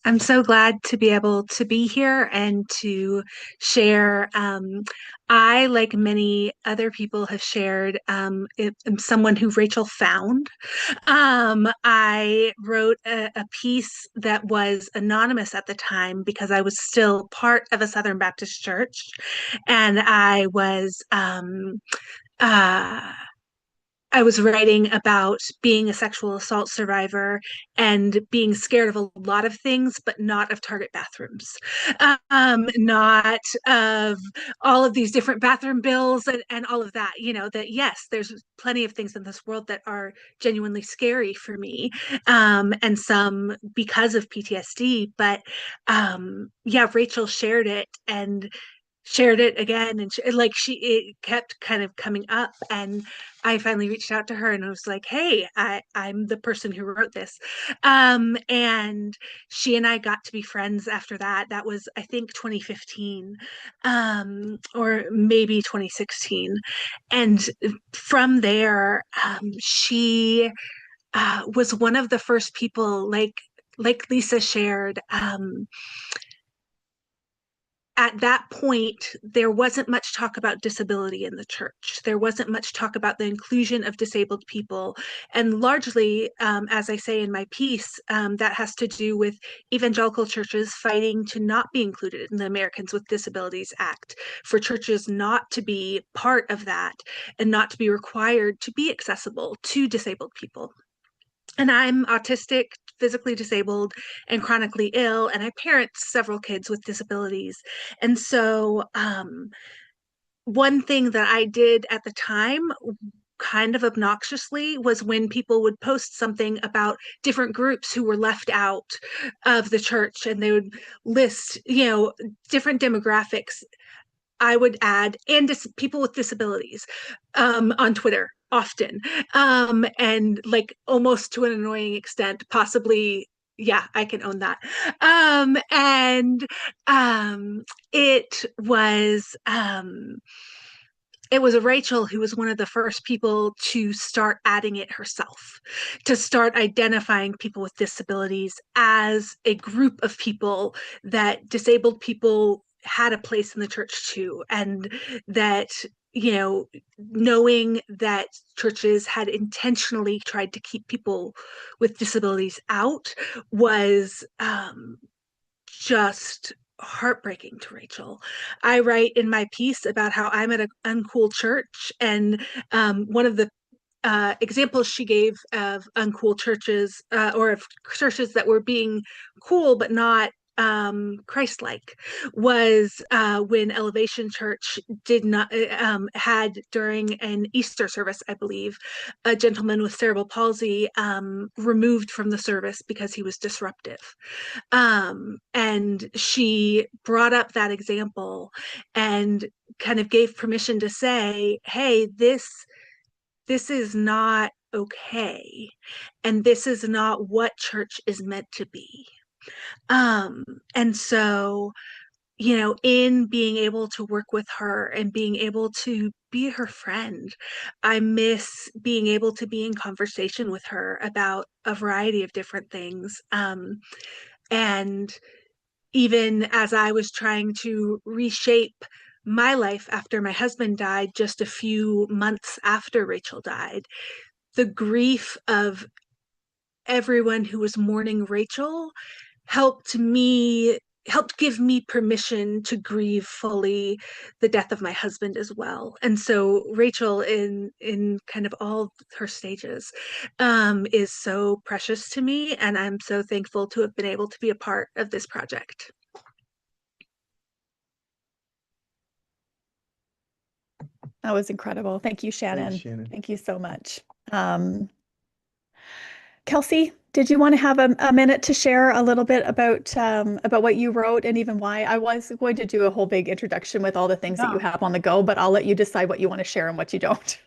I'm so glad to be able to be here and to share. I, like many other people have shared, am someone who Rachel found. I wrote a piece that was anonymous at the time because I was still part of a Southern Baptist church, and I was writing about being a sexual assault survivor and being scared of a lot of things, but not of Target bathrooms, not of all of these different bathroom bills and all of that. That yes, there's plenty of things in this world that are genuinely scary for me, and some because of PTSD. But yeah, Rachel shared it and shared it again, and it kept kind of coming up, and I finally reached out to her and I was like, hey, I'm the person who wrote this, and she and I got to be friends after that. That was, I think, 2015, or maybe 2016, and from there, she was one of the first people, like Lisa shared. At that point, there wasn't much talk about disability in the church. There wasn't much talk about the inclusion of disabled people. And largely, as I say in my piece, that has to do with evangelical churches fighting to not be included in the Americans with Disabilities Act, for churches not to be part of that and not to be required to be accessible to disabled people. And I'm autistic, physically disabled, and chronically ill, and I parent several kids with disabilities. And so one thing that I did at the time, kind of obnoxiously, was when people would post something about different groups who were left out of the church, and they would list, different demographics, I would add, and people with disabilities on Twitter often, and like almost to an annoying extent, possibly. Yeah, I can own that. And it was Rachel who was one of the first people to start adding it herself, to start identifying people with disabilities as a group of people that disabled people had a place in the church too, and that, knowing that churches had intentionally tried to keep people with disabilities out was just heartbreaking to Rachel. I write in my piece about how I'm at an uncool church, and one of the examples she gave of uncool churches, or of churches that were being cool but not Christ-like, was when Elevation Church did not had, during an Easter service, I believe, a gentleman with cerebral palsy removed from the service because he was disruptive. And she brought up that example and kind of gave permission to say, hey, this is not okay, and this is not what church is meant to be. And so, in being able to work with her and being able to be her friend, I miss being able to be in conversation with her about a variety of different things. And even as I was trying to reshape my life after my husband died, just a few months after Rachel died, the grief of everyone who was mourning Rachel helped give me permission to grieve fully the death of my husband as well. And so Rachel, in kind of all her stages, is so precious to me, and I'm so thankful to have been able to be a part of this project. That was incredible. Thank you, Shannon. Thanks, Shannon. Thank you so much. Kelsey, did you want to have a minute to share a little bit about what you wrote and even why? I was going to do a whole big introduction with all the things that you have on the go, but I'll let you decide what you want to share and what you don't.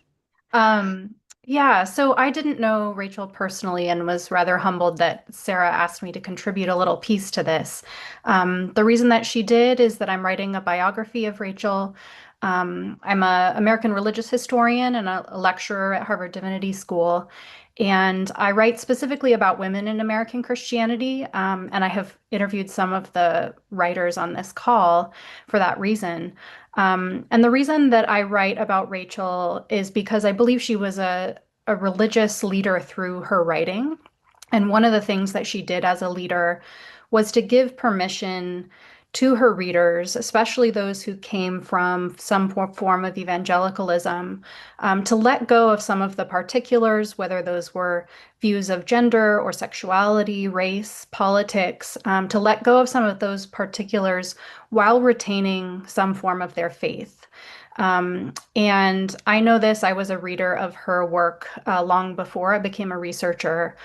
Yeah, so I didn't know Rachel personally and was rather humbled that Sarah asked me to contribute a little piece to this. The reason that she did is that I'm writing a biography of Rachel. I'm an American religious historian and a lecturer at Harvard Divinity School. And I write specifically about women in American Christianity. And I have interviewed some of the writers on this call for that reason. And the reason that I write about Rachel is because I believe she was a religious leader through her writing. And one of the things that she did as a leader was to give permission to her readers, especially those who came from some form of evangelicalism, to let go of some of the particulars, whether those were views of gender or sexuality, race, politics, to let go of some of those particulars while retaining some form of their faith. And I know this, I was a reader of her work long before I became a researcher.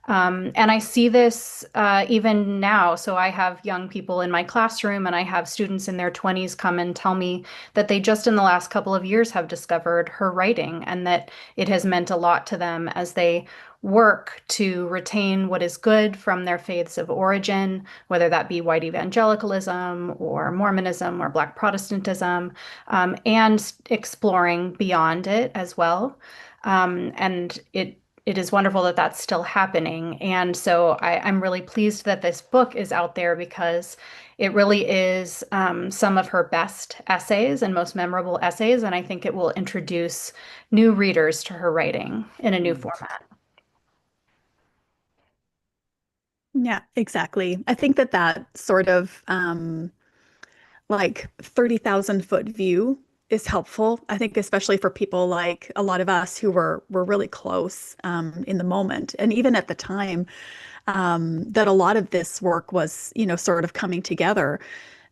And I see this even now. So I have young people in my classroom and I have students in their 20s come and tell me that they just in the last couple of years have discovered her writing and that it has meant a lot to them as they work to retain what is good from their faiths of origin, whether that be white evangelicalism or Mormonism or Black Protestantism, and exploring beyond it as well. And it is wonderful that that's still happening. And so I'm really pleased that this book is out there because it really is some of her best essays and most memorable essays. And I think it will introduce new readers to her writing in a new format. Yeah, exactly. I think that sort of like 30,000-foot view is helpful. I think especially for people like a lot of us who were really close in the moment, and even at the time that a lot of this work was, sort of coming together.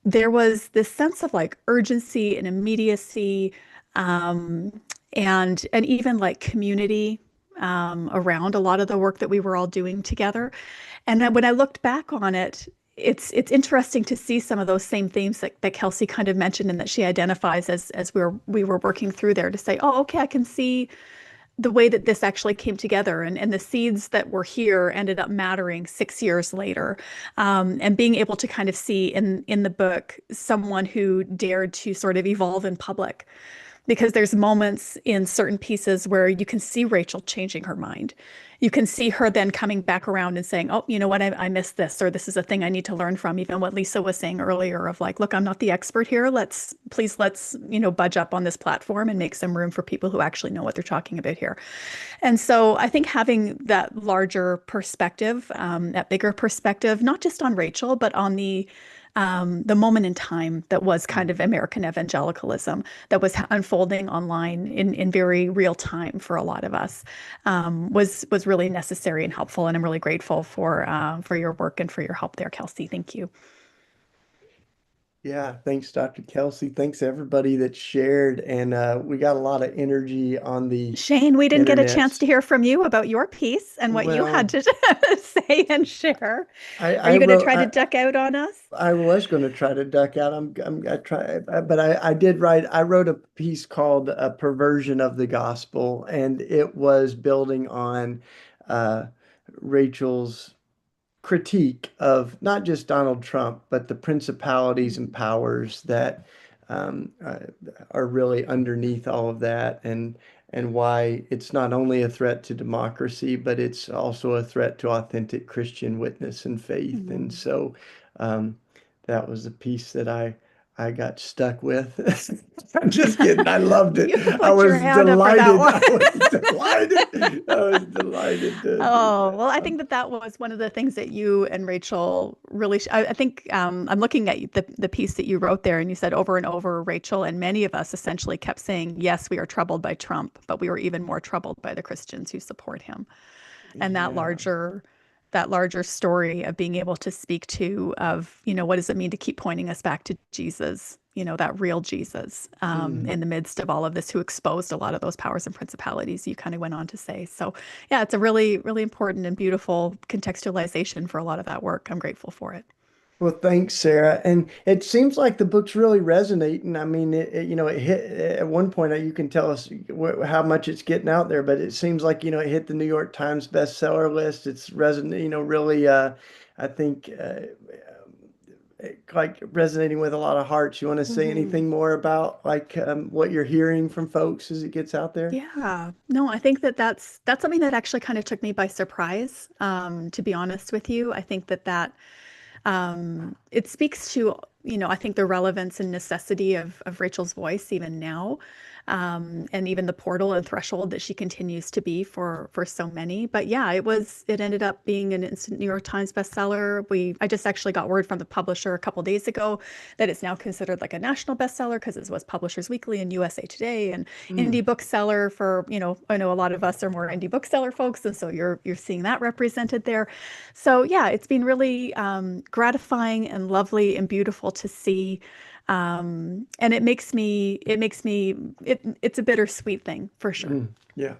There was this sense of like urgency and immediacy, and even like community around a lot of the work that we were all doing together. And then when I looked back on it, it's interesting to see some of those same themes that Kelsey kind of mentioned and that she identifies as we were working through there, to say, oh, okay, I can see the way that this actually came together, and the seeds that were here ended up mattering 6 years later. And being able to kind of see in the book someone who dared to sort of evolve in public because there's moments in certain pieces where you can see Rachel changing her mind. You can see her then coming back around and saying, oh, you know what, I missed this, or this is a thing I need to learn from. Even what Lisa was saying earlier of like, look, I'm not the expert here. Let's budge up on this platform and make some room for people who actually know what they're talking about here. And so I think having that larger perspective, that bigger perspective, not just on Rachel, but on the moment in time that was kind of American evangelicalism that was unfolding online in very real time for a lot of us, was really necessary and helpful. And I'm really grateful for your work and for your help there, Kelsey. Thank you. Yeah, thanks, Dr. Kelsey. Thanks everybody that shared, and we got a lot of energy on the Shane, we didn't get a chance internets. to hear from you about your piece and what you had Well, to say and share. Are I you going to wrote try to duck out on us? I was going to try to duck out. I try, but I did write. I wrote a piece called "A Perversion of the Gospel," and it was building on uh, Rachel's critique of not just Donald Trump, but the principalities and powers that um, uh, are really underneath all of that, and why it's not only a threat to democracy, but it's also a threat to authentic Christian witness and faith. And Mm. so um, that was the piece that I got stuck with. I'm just kidding. I loved it. You I put your was hand up for that delighted. one. I was delighted. I was delighted to do Oh, that. well, I think that was one of the things that you and Rachel really, I think I'm looking at the piece that you wrote there, and you said over and over, Rachel and many of us essentially kept saying, yes, we are troubled by Trump, but we were even more troubled by the Christians who support him. And Yeah. that larger story of being able to speak to of, what does it mean to keep pointing us back to Jesus, that real Jesus, Mm. in the midst of all of this, who exposed a lot of those powers and principalities you kind of went on to say. So yeah, it's a really, really important and beautiful contextualization for a lot of that work. I'm grateful for it. Well, thanks, Sarah. And it seems like the book's really resonating. I mean, it hit at one point. You can tell us how much it's getting out there, but it seems like, it hit the New York Times bestseller list. It's really, I think, like resonating with a lot of hearts. You want to say Mhm. anything more about like what you're hearing from folks as it gets out there? Yeah, no, I think that that's something that actually kind of took me by surprise. To be honest with you, I think that it speaks to, I think the relevance and necessity of Rachel's voice even now, and even the portal and threshold that she continues to be for so many. But yeah, it ended up being an instant New York Times bestseller. I just actually got word from the publisher a couple days ago that it's now considered like a national bestseller because it was Publishers Weekly and USA Today and Mm. indie bookseller for, I know a lot of us are more indie bookseller folks, and so you're seeing that represented there. So yeah, it's been really gratifying and lovely and beautiful to see. And it's a bittersweet thing for sure. Mm. Yeah.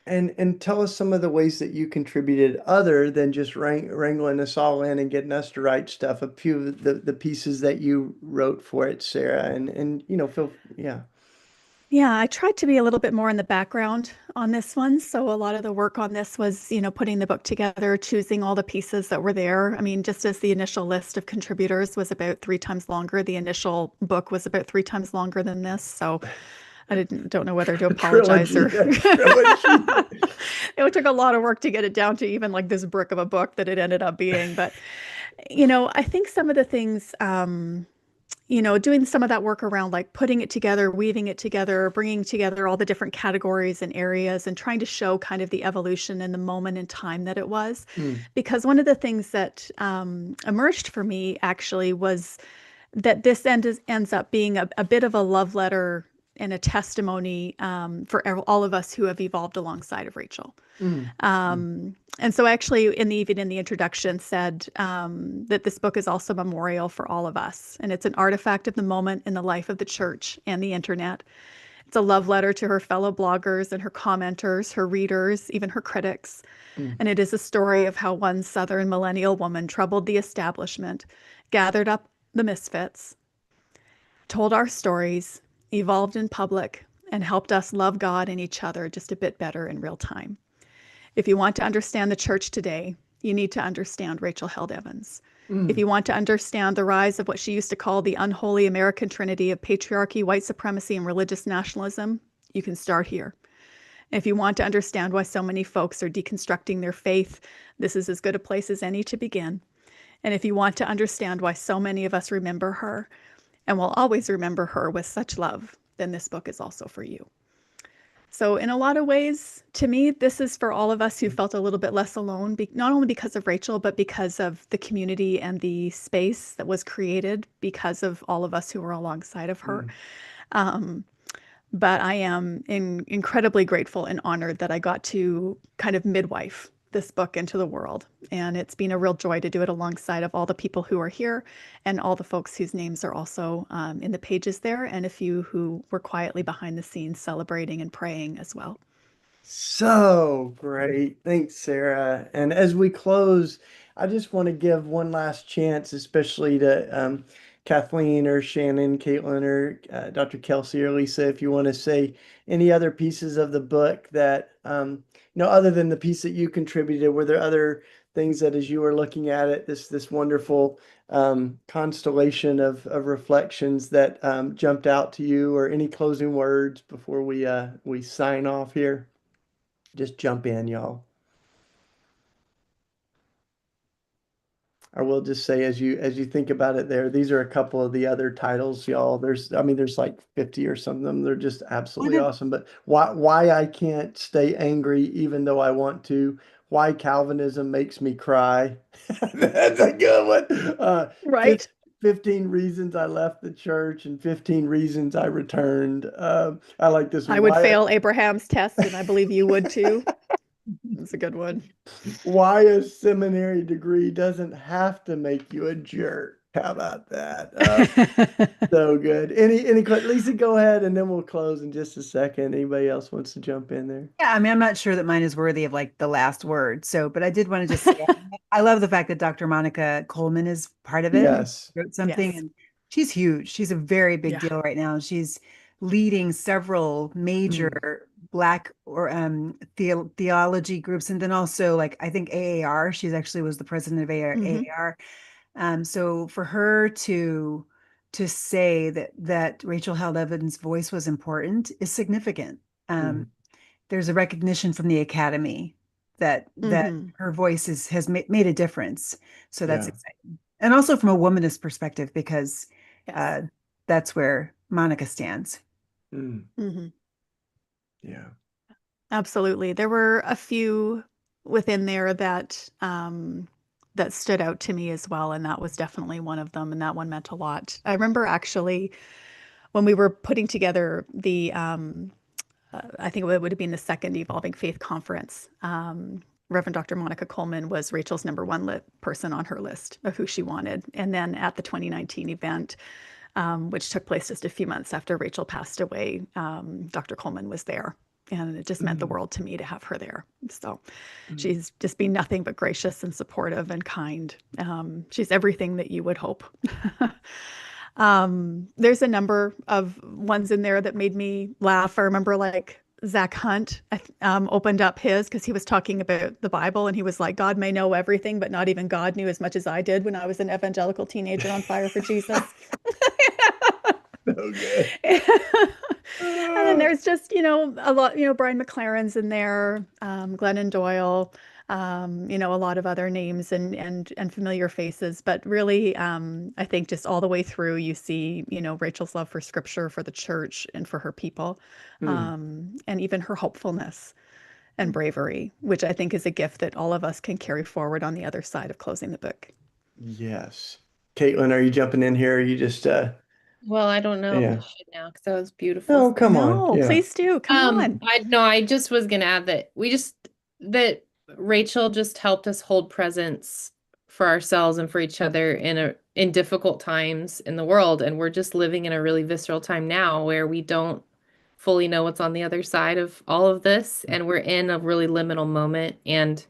And tell us some of the ways that you contributed other than just wrangling us all in and getting us to write stuff. A few of the pieces that you wrote for it, Sarah, and feel yeah. Yeah, I tried to be a little bit more in the background on this one. So a lot of the work on this was, putting the book together, choosing all the pieces that were there. I mean, just as the initial list of contributors was about 3 times longer, the initial book was about 3 times longer than this. So I don't know whether to A apologize trilogy, or a trilogy. it took a lot of work to get it down to even like this brick of a book that it ended up being. But, I think some of the things, doing some of that work around like putting it together, weaving it together, bringing together all the different categories and areas and trying to show kind of the evolution and the moment in time that it was. Mm. Because one of the things that emerged for me actually was that this ends up being a bit of a love letter and a testimony for all of us who have evolved alongside of Rachel. Mm. And so actually even in the introduction said that this book is also a memorial for all of us. And it's an artifact of the moment in the life of the church and the internet. It's a love letter to her fellow bloggers and her commenters, her readers, even her critics. Mm. And it is a story of how one Southern millennial woman troubled the establishment, gathered up the misfits, told our stories, evolved in public, and helped us love God and each other just a bit better in real time. If you want to understand the church today, you need to understand Rachel Held Evans. If you want to understand the rise of what she used to call the unholy American trinity of patriarchy, white supremacy, and religious nationalism, you can start here. If you want to understand why so many folks are deconstructing their faith, this is as good a place as any to begin. And if you want to understand why so many of us remember her and will always remember her with such love, then this book is also for you. So in a lot of ways, to me, this is for all of us who felt a little bit less alone, not only because of Rachel, but because of the community and the space that was created because of all of us who were alongside of her. But I am incredibly grateful and honored that I got to kind of midwife this book into the world. And it's been a real joy to do it alongside of all the people who are here and all the folks whose names are also in the pages there, and a few who were quietly behind the scenes celebrating and praying as well. So great. Thanks, Sarah. And as we close, I just want to give one last chance, especially to Kathleen or Shannon, Caitlin, or Dr. Kelsey or Lisa, if you want to say any other pieces of the book that, other than the piece that you contributed, were there other things that as you were looking at it, this wonderful constellation of reflections that jumped out to you, or any closing words before we sign off here? Just jump in, y'all. I will just say, as you think about it there, these are a couple of the other titles, y'all. There's like 50 or some of them. They're just absolutely awesome. But why I can't stay angry even though I want to. Why Calvinism makes me cry. That's a good one. Right. 15 reasons I left the church and 15 reasons I returned. I like this one. I would fail Abraham's test, and I believe you would too. That's a good one. Why a seminary degree doesn't have to make you a jerk. How about that? So good. Lisa, go ahead, and then we'll close in just a second. Anybody else wants to jump in there? Yeah, I mean, I'm not sure that mine is worthy of like the last word. But I did want to just say, I love the fact that Dr. Monica Coleman is part of it. Yes. Wrote something, Yes. and she's huge. She's a very big Yeah. deal right now. She's leading several major Black or theology groups, and then also like I think AAR. She's actually was the president of AAR. So for her to say that Rachel Held Evans' voice was important is significant. There's a recognition from the Academy that her voice has made a difference. So that's exciting. And also from a womanist perspective, because that's where Monica stands. Yeah. Absolutely. There were a few within there that that stood out to me as well, and that was definitely one of them, and that one meant a lot. I remember actually when we were putting together the I think it would have been the second Evolving Faith Conference. Reverend Dr. Monica Coleman was Rachel's #1 person on her list of who she wanted. And then at the 2019 event, which took place just a few months after Rachel passed away, Dr. Coleman was there. And it just meant the world to me to have her there. So she's just been nothing but gracious and supportive and kind. She's everything that you would hope. There's a number of ones in there that made me laugh. I remember like Zach Hunt opened up his because he was talking about the Bible, and he was like, God may know everything, but not even God knew as much as I did when I was an evangelical teenager on fire for Jesus. So good. And then there's just, a lot, Brian McLaren's in there, Glennon Doyle, a lot of other names and familiar faces. But really, I think just all the way through, you see, Rachel's love for scripture, for the church, and for her people, and even her hopefulness and bravery, which I think is a gift that all of us can carry forward on the other side of closing the book. Yes. Caitlin, are you jumping in here? Or are you just Well, I don't know if I should now because that was beautiful. Oh, come on. No, Yeah. please do. Come on. I just was gonna add that Rachel just helped us hold presence for ourselves and for each other in difficult times in the world. And we're just living in a really visceral time now where we don't fully know what's on the other side of all of this. And we're in a really liminal moment. And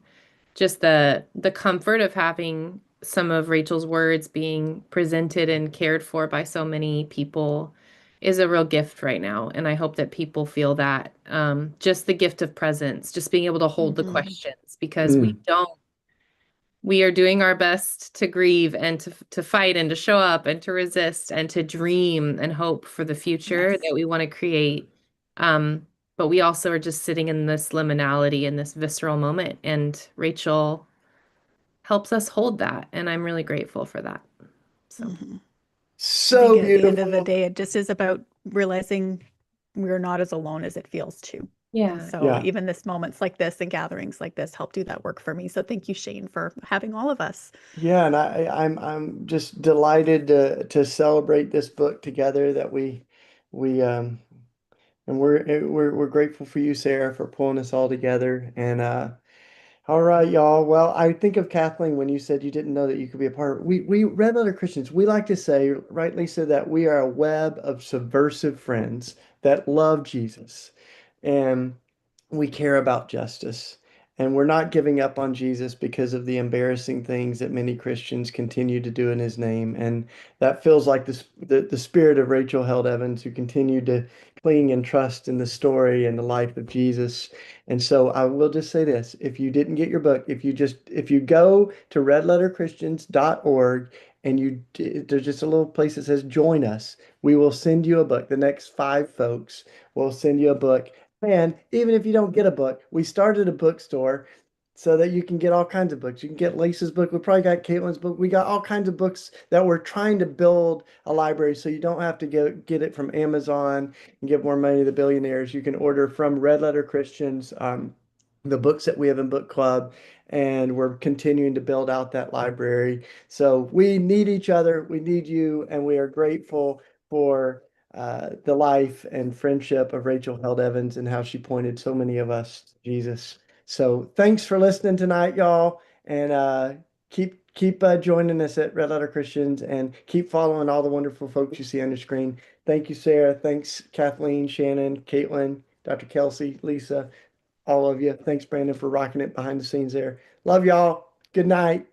just the comfort of having some of Rachel's words being presented and cared for by so many people is a real gift right now. And I hope that people feel that, just the gift of presence, just being able to hold the questions, because we don't we are doing our best to grieve and to fight and to show up and to resist and to dream and hope for the future Yes. that we want to create. But we also are just sitting in this liminality in this visceral moment. And Rachel helps us hold that. And I'm really grateful for that. So I think So at the end of the beautiful. day, it just is about realizing we're not as alone as it feels too. And yeah. so Yeah. even this moments like this and gatherings like this help do that work for me. So thank you, Shane, for having all of us. Yeah, and I'm just delighted to celebrate this book together that we and we're grateful for you, Sarah, for pulling us all together. And all right, y'all. Well, I think of Kathleen when you said you didn't know that you could be a part of we Red Letter Christians, we like to say, right, Lisa, that we are a web of subversive friends that love Jesus. And we care about justice. And we're not giving up on Jesus because of the embarrassing things that many Christians continue to do in his name. And that feels like the spirit of Rachel Held Evans, who continued to cling and trust in the story and the life of Jesus. And so I will just say this, if you didn't get your book, if you go to redletterchristians.org and there's just a little place that says join us, we will send you a book. The next 5 folks will send you a book. And even if you don't get a book, we started a bookstore so that you can get all kinds of books. You can get Lisa's book. We probably got Caitlin's book. We got all kinds of books that we're trying to build a library so you don't have to get it from Amazon and give more money to the billionaires. You can order from Red Letter Christians, the books that we have in book club, and we're continuing to build out that library. So we need each other. We need you, and we are grateful for the life and friendship of Rachel Held Evans and how she pointed so many of us to Jesus. So thanks for listening tonight, y'all, and keep joining us at Red Letter Christians, and keep following all the wonderful folks you see on your screen. Thank you, Sarah. Thanks, Kathleen, Shannon, Caitlin, Dr. Kelsey, Lisa, all of you. Thanks, Brandon, for rocking it behind the scenes there. Love y'all. Good night.